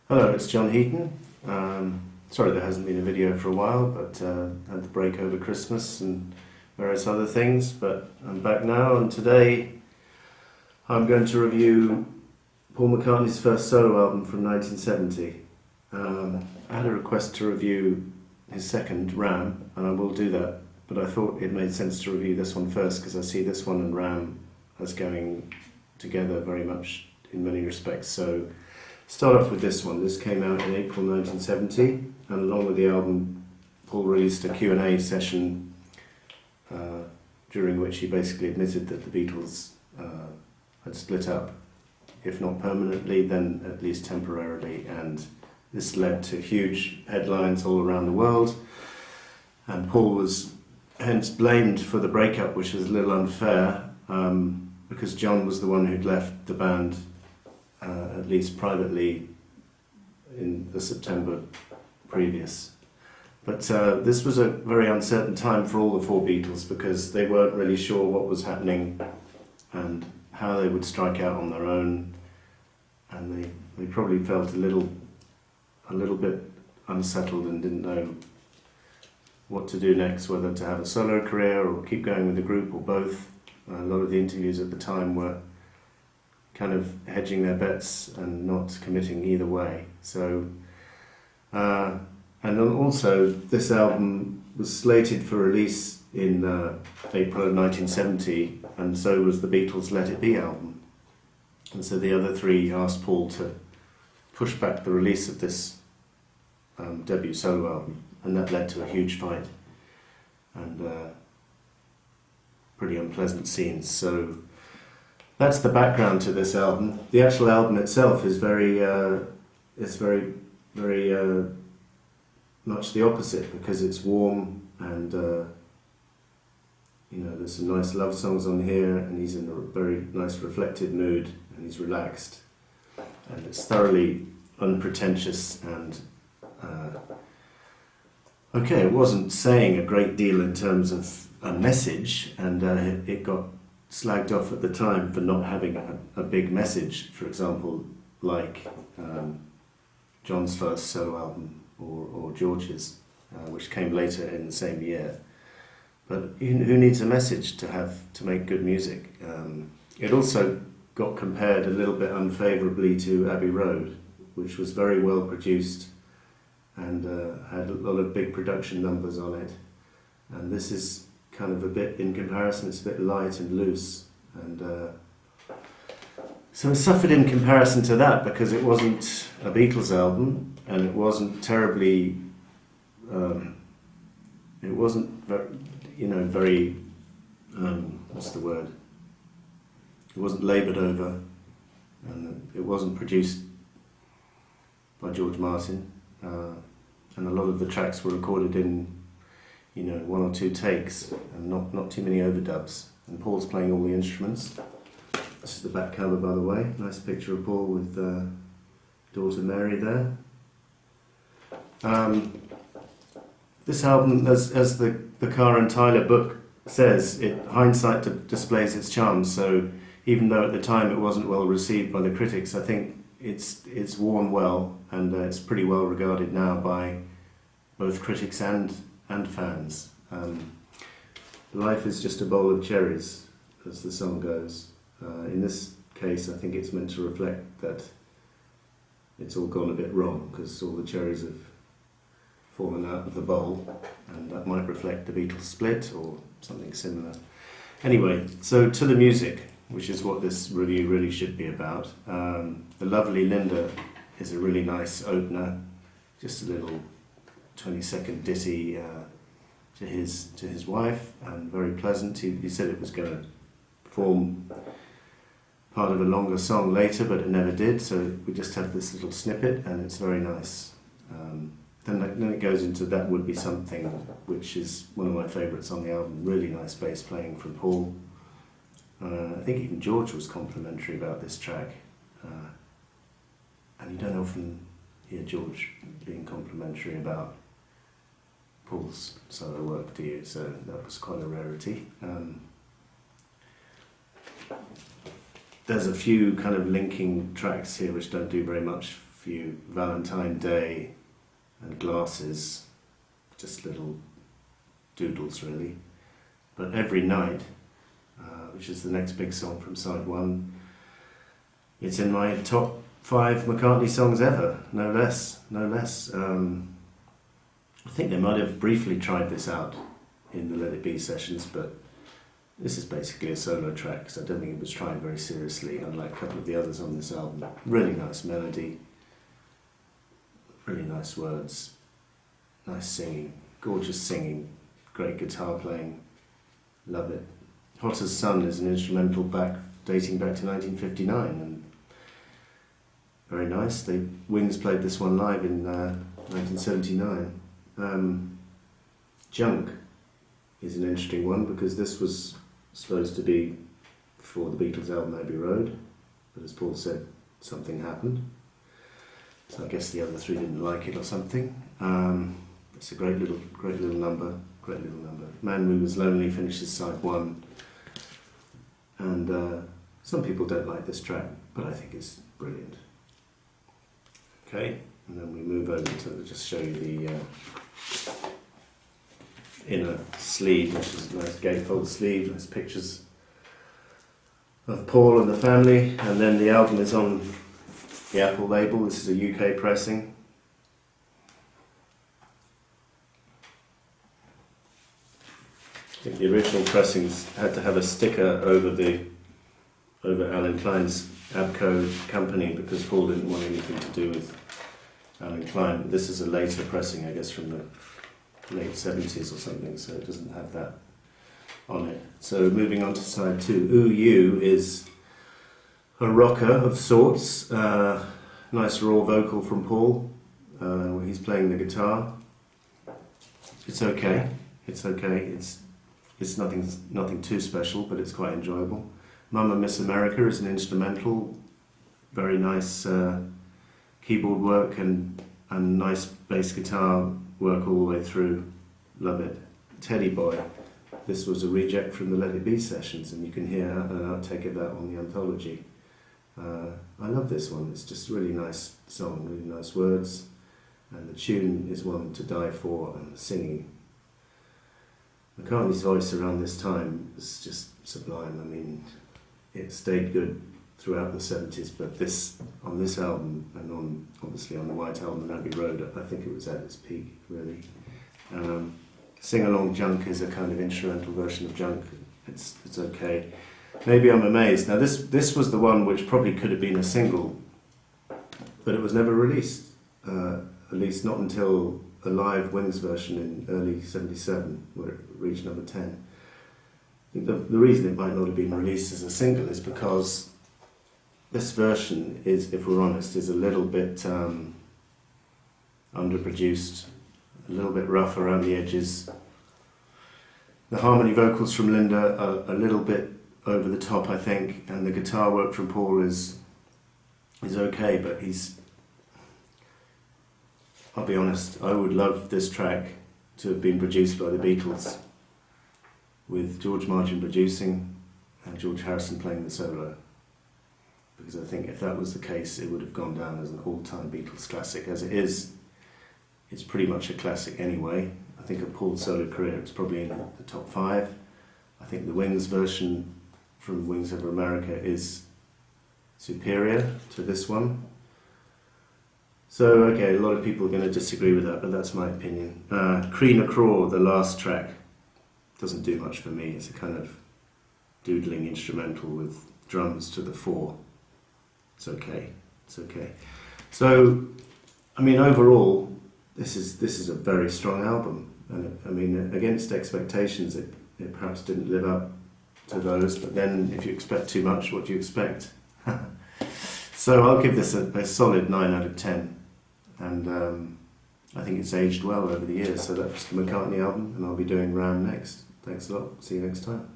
Hello, it's John Heaton. Sorry there hasn't been a video for a while, but had the break over Christmas and various other things, but I'm back now, and today I'm going to review Paul McCartney's first solo album from 1970. I had a request to review his second, Ram, and I will do that, but I thought it made sense to review this one first because I see this one and Ram as going together very much in many respects. So start off with this one. This came out in April 1970, and along with the album, Paul released a Q&A session during which he basically admitted that the Beatles had split up, if not permanently, then at least temporarily, and this led to huge headlines all around the world, and Paul was hence blamed for the breakup, which was a little unfair, because John was the one who'd left the band at least privately in the September previous. But this was a very uncertain time for all the four Beatles because they weren't really sure what was happening and how they would strike out on their own, and they probably felt a little bit unsettled and didn't know what to do next, whether to have a solo career or keep going with the group or both. A lot of the interviews at the time were kind of hedging their bets and not committing either way. So, and also this album was slated for release in April of 1970, and so was the Beatles' Let It Be album. And so the other three asked Paul to push back the release of this debut solo album, and that led to a huge fight and pretty unpleasant scenes. So that's the background to this album. The actual album itself is very much the opposite, because it's warm and there's some nice love songs on here, and he's in a very nice reflected mood and he's relaxed, and it's thoroughly unpretentious and okay, it wasn't saying a great deal in terms of a message, and it got slagged off at the time for not having a big message, for example, like John's first solo album or George's, which came later in the same year. But who needs a message to make good music? It also got compared a little bit unfavourably to Abbey Road, which was very well produced and had a lot of big production numbers on it. And this is kind of a bit, in comparison, it's a bit light and loose, and so it suffered in comparison to that because it wasn't a Beatles album, and it wasn't terribly it wasn't very what's the word, it wasn't laboured over, and it wasn't produced by George Martin, and a lot of the tracks were recorded in one or two takes, and not too many overdubs. And Paul's playing all the instruments. This is the back cover, by the way. Nice picture of Paul with daughter Mary there. This album, as the Carr and Tyler book says, hindsight displays its charms. So even though at the time it wasn't well received by the critics, I think it's worn well, and it's pretty well regarded now by both critics and fans. Life is just a bowl of cherries, as the song goes. In this case, I think it's meant to reflect that it's all gone a bit wrong, because all the cherries have fallen out of the bowl, and that might reflect the Beatles split or something similar. Anyway, so to the music, which is what this review really should be about. The lovely Linda is a really nice opener, just a little 20-second ditty to his wife, and very pleasant. He said it was going to form part of a longer song later, but it never did, so we just have this little snippet, and it's very nice. Then it goes into That Would Be Something, which is one of my favourites on the album. Really nice bass playing from Paul. I think even George was complimentary about this track, and you don't often hear George being complimentary about Paul's solo work, do you? So that was quite a rarity. There's a few kind of linking tracks here which don't do very much few Valentine Day and Glasses, just little doodles really. But Every Night, which is the next big song from side one, it's in my top 5 McCartney songs ever, no less. I think they might have briefly tried this out in the Let It Be sessions, but this is basically a solo track, so I don't think it was tried very seriously, unlike a couple of the others on this album. Really nice melody, really nice words, nice singing, gorgeous singing, great guitar playing, love it. Hot as Sun is an instrumental dating back to 1959, and very nice. Wings played this one live in 1979. Junk is an interesting one because this was supposed to be before the Beatles album Abbey Road, but as Paul said, something happened. So I guess the other 3 didn't like it or something. It's a great little number. Man Who Was Lonely finishes side 1, and some people don't like this track, but I think it's brilliant. Okay, and then we move over to just show you the inner sleeve, which is a nice gatefold sleeve, nice pictures of Paul and the family, and then the album is on the Apple label. This is a UK pressing. I think the original pressings had to have a sticker over Alan Klein's Abco company because Paul didn't want anything to do with Alan Klein. This is a later pressing, I guess, from the late 70s or something, so it doesn't have that on it. So moving on to side 2, Ooh You is a rocker of sorts, nice raw vocal from Paul, where he's playing the guitar. It's okay, it's nothing too special, but it's quite enjoyable. Mama Miss America is an instrumental, very nice keyboard work and nice bass guitar work all the way through. Love it. Teddy Boy, this was a reject from the Let It Be sessions, and you can hear an outtake of that on the anthology. I love this one. It's just a really nice song, really nice words, and the tune is one to die for, and the singing. McCartney's voice around this time was just sublime. I mean, it stayed good throughout the 70s, but on this album, and obviously on the White Album and Abbey Road, I think it was at its peak, really. Sing Along Junk is a kind of instrumental version of Junk. It's okay. Maybe I'm Amazed. Now this was the one which probably could have been a single, but it was never released, at least not until a live Wings version in early 77, where it reached number 10. I think the reason it might not have been released as a single is because this version is, if we're honest, is a little bit underproduced, a little bit rough around the edges. The harmony vocals from Linda are a little bit over the top, I think, and the guitar work from Paul is okay, but I'll be honest, I would love this track to have been produced by the Beatles, with George Martin producing and George Harrison playing the solo. Because I think if that was the case, it would have gone down as an all-time Beatles classic. As it is, it's pretty much a classic anyway. I think of Paul's solo career, it's probably in the top 5. I think the Wings version from Wings Over America is superior to this one. So, okay, a lot of people are going to disagree with that, but that's my opinion. Cree Na Craw, the last track, doesn't do much for me. It's a kind of doodling instrumental with drums to the fore. It's okay. So, I mean, overall, this is a very strong album, and I mean, against expectations, it perhaps didn't live up to those. But then, if you expect too much, what do you expect? So, I'll give this a solid 9 out of 10, and I think it's aged well over the years. So that's the McCartney album, and I'll be doing Ram next. Thanks a lot. See you next time.